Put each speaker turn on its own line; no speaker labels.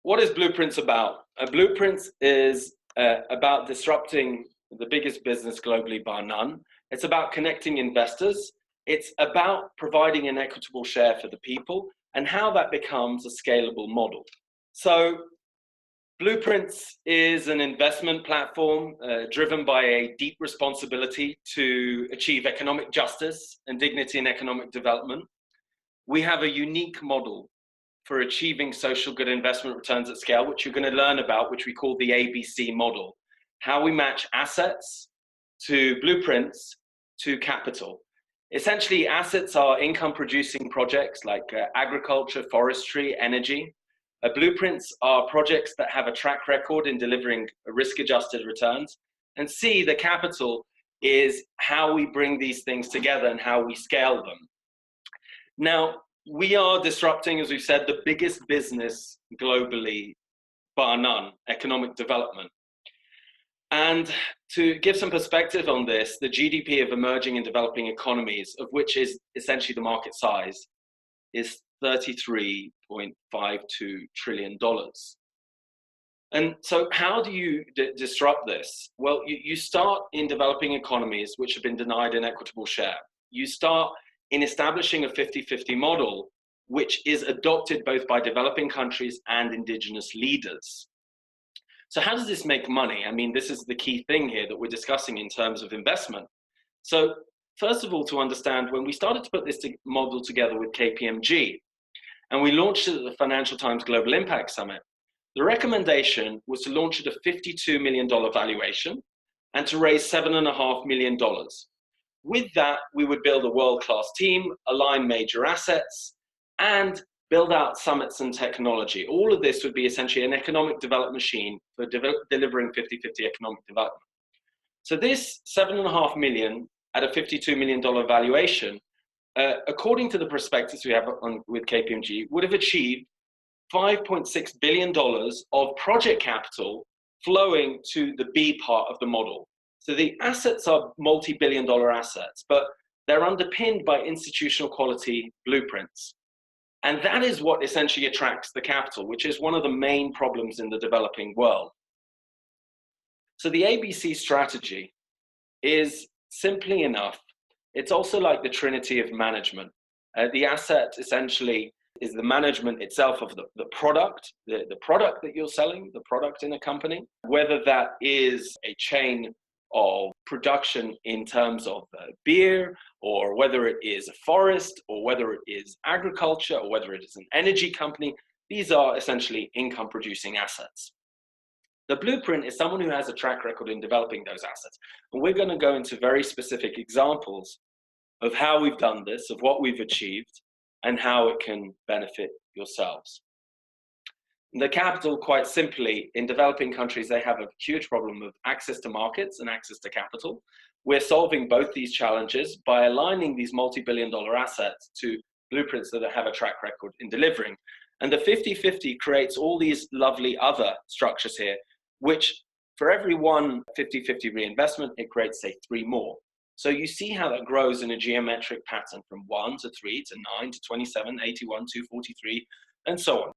What is Blueprints about? Blueprints is about disrupting the biggest business globally bar none. It's about connecting investors. It's about providing an equitable share for the people and how that becomes a scalable model. So Blueprints is an investment platform driven by a deep responsibility to achieve economic justice and dignity in economic development. We have a unique model for achieving social good investment returns at scale, which you're going to learn about, which we call the ABC model. How we match assets to blueprints to capital. Essentially, assets are income producing projects like agriculture, forestry, energy. Blueprints are projects that have a track record in delivering risk adjusted returns. And C, the capital is how we bring these things together and how we scale them. Now, we are disrupting, as we've said, the biggest business globally, bar none, economic development. And to give some perspective on this, the GDP of emerging and developing economies, of which is essentially the market size, is $33.52 trillion. And so how do you disrupt this? Well, you start in developing economies which have been denied an equitable share. You start in establishing a 50-50 model, which is adopted both by developing countries and indigenous leaders. So how does this make money? I mean, this is the key thing here that we're discussing in terms of investment. So first of all, to understand, when we started to put this model together with KPMG, and we launched it at the Financial Times Global Impact Summit, the recommendation was to launch at a $52 million valuation and to raise $7.5 million. With that, we would build a world-class team, align major assets, and build out summits and technology. All of this would be essentially an economic development machine for delivering 50-50 economic development. So this $7.5 million at a $52 million valuation, according to the prospectus we have with KPMG, would have achieved $5.6 billion of project capital flowing to the B part of the model. So the assets are multi-billion dollar assets, but they're underpinned by institutional quality blueprints. And that is what essentially attracts the capital, which is one of the main problems in the developing world. So the ABC strategy is simply enough. It's also like the trinity of management. The asset essentially is the management itself of the product, the product that you're selling, the product in a company, whether that is a chain of production in terms of beer, or whether it is a forest, or whether it is agriculture, or whether it is an energy company. These are essentially income producing assets. The blueprint is someone who has a track record in developing those assets. And we're going to go into very specific examples of how we've done this, of what we've achieved, and how it can benefit yourselves. The capital, quite simply, in developing countries, they have a huge problem of access to markets and access to capital. We're solving both these challenges by aligning these multi-billion dollar assets to blueprints that have a track record in delivering. And the 50-50 creates all these lovely other structures here, which for every one 50-50 reinvestment, it creates, say, 3 more. So you see how that grows in a geometric pattern from 1 to 3 to 9 to 27, 81, 243, and so on.